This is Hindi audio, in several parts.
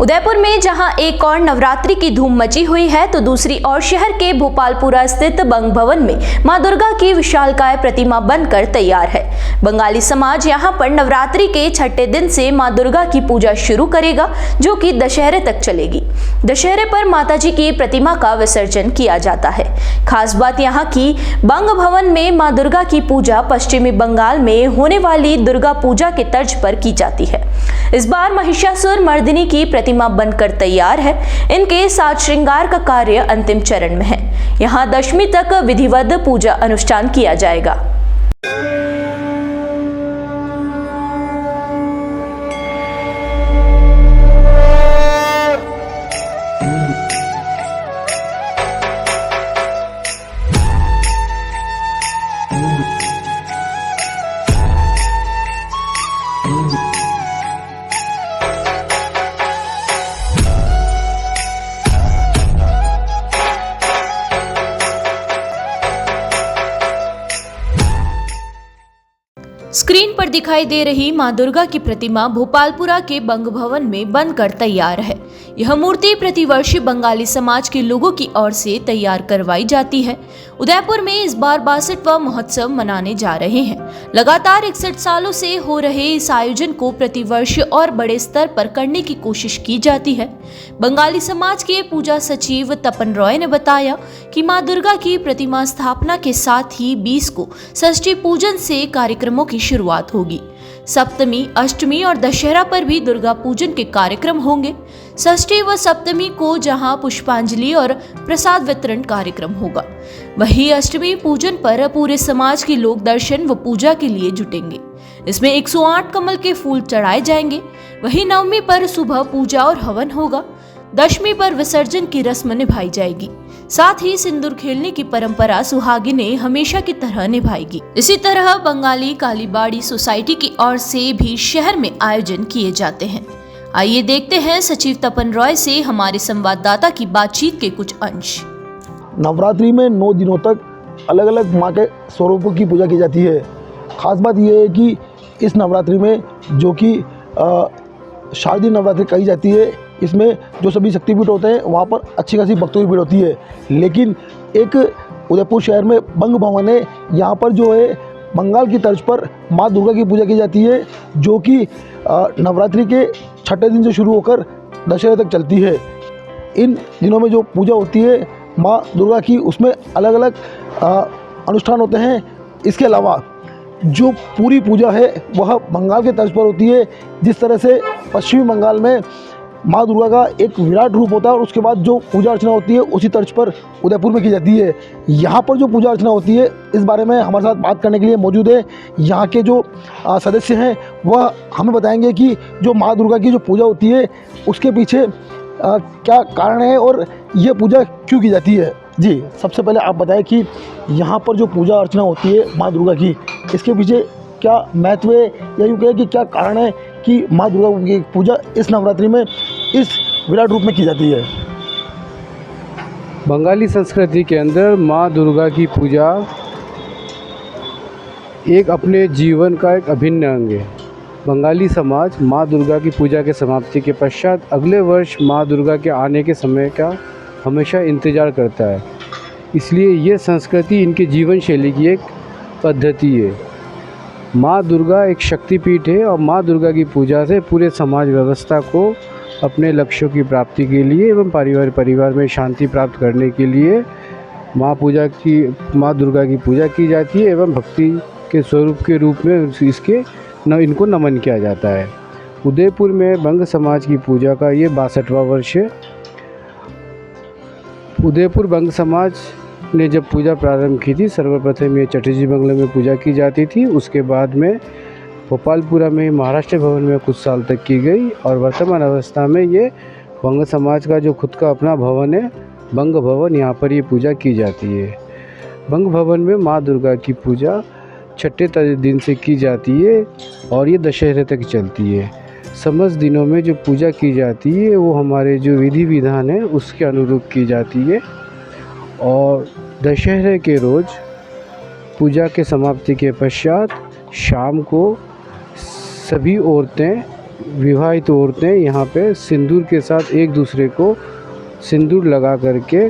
उदयपुर में जहां एक और नवरात्रि की धूम मची हुई है, तो दूसरी ओर शहर के भोपालपुरा स्थित बंग भवन में मां दुर्गा की विशालकाय प्रतिमा बनकर तैयार है। बंगाली समाज यहां पर नवरात्रि के छठे दिन से मां दुर्गा की पूजा शुरू करेगा, जो कि दशहरे तक चलेगी। दशहरे पर माताजी की प्रतिमा का विसर्जन किया जाता है। खास बात यहां की बंग भवन में मां दुर्गा की पूजा पश्चिमी बंगाल में होने वाली दुर्गा पूजा के तर्ज पर की जाती है। इस बार महिषासुर मर्दिनी की प्रतिमा बनकर तैयार है। इनके साज श्रृंगार का कार्य अंतिम चरण में है। यहां दशमी तक विधिवत पूजा अनुष्ठान किया जाएगा। स्क्रीन पर दिखाई दे रही मां दुर्गा की प्रतिमा भोपालपुरा के बंग भवन में बनकर तैयार है। यह मूर्ति प्रतिवर्ष बंगाली समाज के लोगों की ओर से तैयार करवाई जाती है। उदयपुर में इस बार 62वां महोत्सव मनाने जा रहे हैं। लगातार 61 सालों से हो रहे इस आयोजन को प्रतिवर्ष और बड़े स्तर पर करने की कोशिश की जाती है। बंगाली समाज के पूजा सचिव तपन रॉय ने बताया कि मां दुर्गा की प्रतिमा स्थापना के साथ ही 20 को षष्ठी पूजन से कार्यक्रमों की शुरुआत होगी। सप्तमी, अष्टमी और दशहरा पर भी दुर्गा पूजन के कार्यक्रम होंगे। षष्ठी व सप्तमी को जहां पुष्पांजलि और प्रसाद वितरण कार्यक्रम होगा, वहीं अष्टमी पूजन पर पूरे समाज के लोग दर्शन व पूजा के लिए जुटेंगे। इसमें 108 कमल के फूल चढ़ाए जाएंगे। वहीं नवमी पर सुबह पूजा और हवन होगा। दशमी पर विसर्जन की रस्म निभाई जाएगी। साथ ही सिंदूर खेलने की परंपरा सुहागिनें हमेशा की तरह निभाएगी। इसी तरह बंगाली कालीबाड़ी सोसाइटी की ओर से भी शहर में आयोजन किए जाते हैं। आइए देखते हैं सचिव तपन रॉय से हमारे संवाददाता की बातचीत के कुछ अंश। नवरात्रि में 9 दिनों तक अलग अलग माँ के स्वरूपों की पूजा की जाती है। खास बात यह है कि इस नवरात्रि में, जो कि शारदीय नवरात्रि कही जाती है, इसमें जो सभी शक्तिपीठ होते हैं वहाँ पर अच्छी खासी भक्तों की भीड़ होती है। लेकिन एक उदयपुर शहर में बंग भवन है, यहाँ पर जो है बंगाल की तर्ज पर माँ दुर्गा की पूजा की जाती है, जो कि नवरात्रि के छठे दिन से शुरू होकर दशहरे तक चलती है। इन दिनों में जो पूजा होती है माँ दुर्गा की, उसमें अलग अलग अनुष्ठान होते हैं। इसके अलावा जो पूरी पूजा है वह बंगाल के तर्ज पर होती है। जिस तरह से पश्चिमी बंगाल में माँ दुर्गा का एक विराट रूप होता है और उसके बाद जो पूजा अर्चना होती है उसी तर्ज पर उदयपुर में की जाती है। यहाँ पर जो पूजा अर्चना होती है, इस बारे में हमारे साथ बात करने के लिए मौजूद है यहाँ के जो सदस्य हैं, वह हमें बताएंगे कि जो माँ दुर्गा की जो पूजा होती है उसके पीछे क्या कारण है और ये पूजा क्यों की जाती है। जी, सबसे पहले आप बताएं कि यहाँ पर जो पूजा अर्चना होती है माँ दुर्गा की, इसके पीछे क्या महत्व है, या यूँ कहें कि क्या कारण है कि माँ दुर्गा की पूजा इस नवरात्रि में इस विराट रूप में की जाती है। बंगाली संस्कृति के अंदर माँ दुर्गा की पूजा एक अपने जीवन का एक अभिन्न अंग है। बंगाली समाज माँ दुर्गा की पूजा के समाप्ति के पश्चात अगले वर्ष माँ दुर्गा के आने के समय का हमेशा इंतज़ार करता है। इसलिए ये संस्कृति इनके जीवन शैली की एक पद्धति है। माँ दुर्गा एक शक्तिपीठ है और माँ दुर्गा की पूजा से पूरे समाज व्यवस्था को अपने लक्ष्यों की प्राप्ति के लिए एवं परिवार में शांति प्राप्त करने के लिए माँ दुर्गा की पूजा की जाती है एवं भक्ति के स्वरूप के रूप में इनको नमन किया जाता है। उदयपुर में बंग समाज की पूजा का ये 62वां वर्ष है। उदयपुर बंग समाज ने जब पूजा प्रारंभ की थी, सर्वप्रथम ये चटर्जी बंगले में पूजा की जाती थी। उसके बाद में भोपालपुरा में महाराष्ट्र भवन में कुछ साल तक की गई और वर्तमान अवस्था में ये बंग समाज का जो खुद का अपना भवन है, बंग भवन, यहाँ पर ये पूजा की जाती है। बंग भवन में माँ दुर्गा की पूजा छठे दिन से की जाती है और ये दशहरे तक चलती है। समस्त दिनों में जो पूजा की जाती है वो हमारे जो विधि विधान है उसके अनुरूप की जाती है। और दशहरे के रोज़ पूजा के समाप्ति के पश्चात शाम को सभी औरतें विवाहित औरतें यहाँ पे सिंदूर के साथ एक दूसरे को सिंदूर लगा करके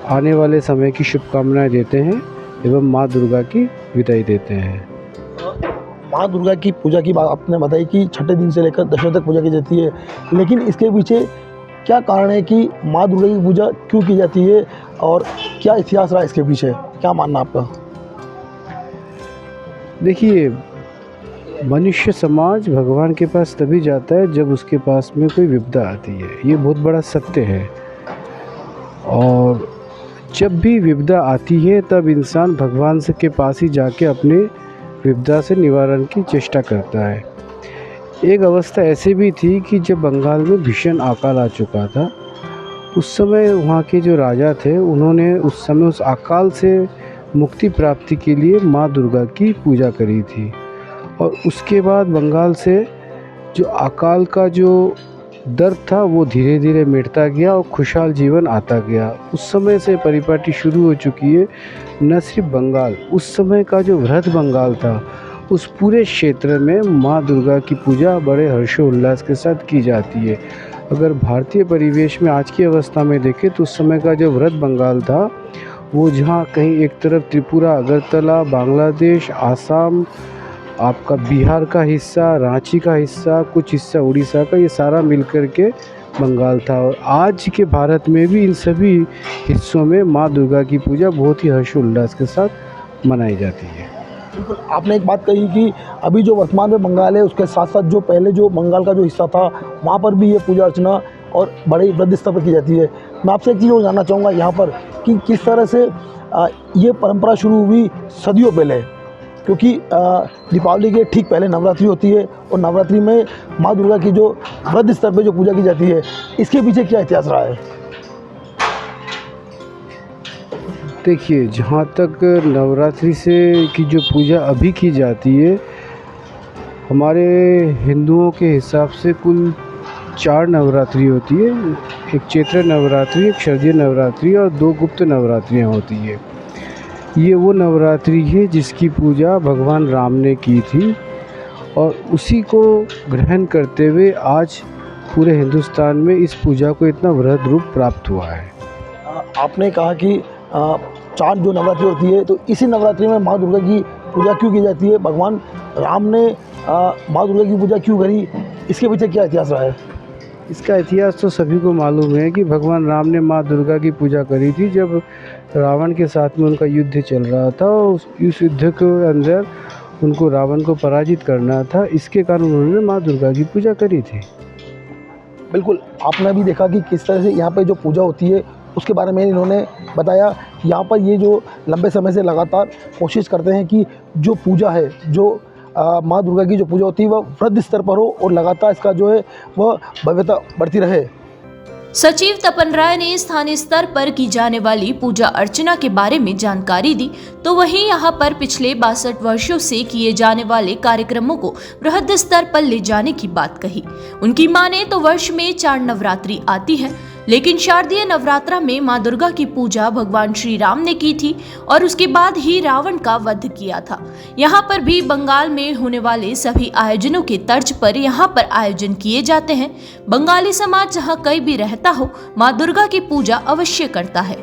आने वाले समय की शुभकामनाएं देते हैं एवं माँ दुर्गा की विदाई देते हैं। माँ दुर्गा की पूजा की बात आपने बताई कि छठे दिन से लेकर दशमी तक पूजा की जाती है, लेकिन इसके पीछे क्या कारण है कि माँ दुर्गा की पूजा क्यों की जाती है और क्या इतिहास रहा इसके पीछे, क्या मानना आपका? देखिए, मनुष्य समाज भगवान के पास तभी जाता है जब उसके पास में कोई विपदा आती है, ये बहुत बड़ा सत्य है। और जब भी विपदा आती है तब इंसान भगवान से के पास ही जाके अपने विपदा से निवारण की चेष्टा करता है। एक अवस्था ऐसी भी थी कि जब बंगाल में भीषण अकाल आ चुका था, उस समय वहाँ के जो राजा थे उन्होंने उस समय उस अकाल से मुक्ति प्राप्ति के लिए माँ दुर्गा की पूजा करी थी। और उसके बाद बंगाल से जो अकाल का जो दर्द था वो धीरे धीरे मिटता गया और खुशहाल जीवन आता गया। उस समय से परिपाटी शुरू हो चुकी है। न सिर्फ बंगाल, उस समय का जो वृहद बंगाल था उस पूरे क्षेत्र में माँ दुर्गा की पूजा बड़े हर्षोल्लास के साथ की जाती है। अगर भारतीय परिवेश में आज की अवस्था में देखें तो उस समय का जो वृहद बंगाल था वो जहाँ कहीं एक तरफ त्रिपुरा, अगरतला, बांग्लादेश, आसाम, आपका बिहार का हिस्सा, रांची का हिस्सा, कुछ हिस्सा उड़ीसा का, ये सारा मिलकर के बंगाल था। और आज के भारत में भी इन सभी हिस्सों में माँ दुर्गा की पूजा बहुत ही हर्षोल्लास के साथ मनाई जाती है। बिल्कुल, आपने एक बात कही कि अभी जो वर्तमान में बंगाल है उसके साथ साथ जो पहले जो बंगाल का जो हिस्सा था वहाँ पर भी ये पूजा अर्चना और बड़े वृहद स्तर पर की जाती है। मैं आपसे एक चीज़ और जानना चाहूँगा यहाँ पर कि किस तरह से ये परंपरा शुरू हुई सदियों पहले, क्योंकि दीपावली के ठीक पहले नवरात्रि होती है और नवरात्रि में माँ दुर्गा की जो वृहद स्तर पर जो पूजा की जाती है, इसके पीछे क्या इतिहास रहा है? देखिए, जहाँ तक नवरात्रि से की जो पूजा अभी की जाती है, हमारे हिंदुओं के हिसाब से कुल 4 नवरात्रि होती है। एक चैत्र नवरात्रि, एक शारदीय नवरात्रि और 2 गुप्त नवरात्रियाँ होती है। ये वो नवरात्रि है जिसकी पूजा भगवान राम ने की थी और उसी को ग्रहण करते हुए आज पूरे हिंदुस्तान में इस पूजा को इतना वृहद रूप प्राप्त हुआ है। आपने कहा कि 4 जो नवरात्रि होती है, तो इसी नवरात्रि में माँ दुर्गा की पूजा क्यों की जाती है? भगवान राम ने माँ दुर्गा की पूजा क्यों करी? इसके पीछे क्या इतिहास रहा है? इसका इतिहास तो सभी को मालूम है कि भगवान राम ने माँ दुर्गा की पूजा करी थी जब रावण के साथ में उनका युद्ध चल रहा था और उस युद्ध के अंदर उनको रावण को पराजित करना था। इसके कारण उन्होंने माँ दुर्गा की पूजा करी थी। बिल्कुल, आपने भी देखा कि किस तरह से यहाँ पे जो पूजा होती है उसके बारे में इन्होंने बताया। यहाँ पर ये जो लंबे समय से लगातार कोशिश करते हैं कि जो पूजा है, जो माँ दुर्गा की जो पूजा होती है वह वृहद स्तर पर हो और लगातार इसका जो है वह भव्यता बढ़ती रहे। सचिव तपन राय ने स्थानीय स्तर पर की जाने वाली पूजा अर्चना के बारे में जानकारी दी, तो वहीं यहां पर पिछले 62 वर्षों से किए जाने वाले कार्यक्रमों को वृहद स्तर पर ले जाने की बात कही। उनकी माने तो वर्ष में 4 नवरात्रि आती है, लेकिन शारदीय नवरात्रा में मां दुर्गा की पूजा भगवान श्री राम ने की थी और उसके बाद ही रावण का वध किया था। यहाँ पर भी बंगाल में होने वाले सभी आयोजनों के तर्ज पर यहाँ पर आयोजन किए जाते हैं। बंगाली समाज जहाँ कहीं भी रहता हो, मां दुर्गा की पूजा अवश्य करता है।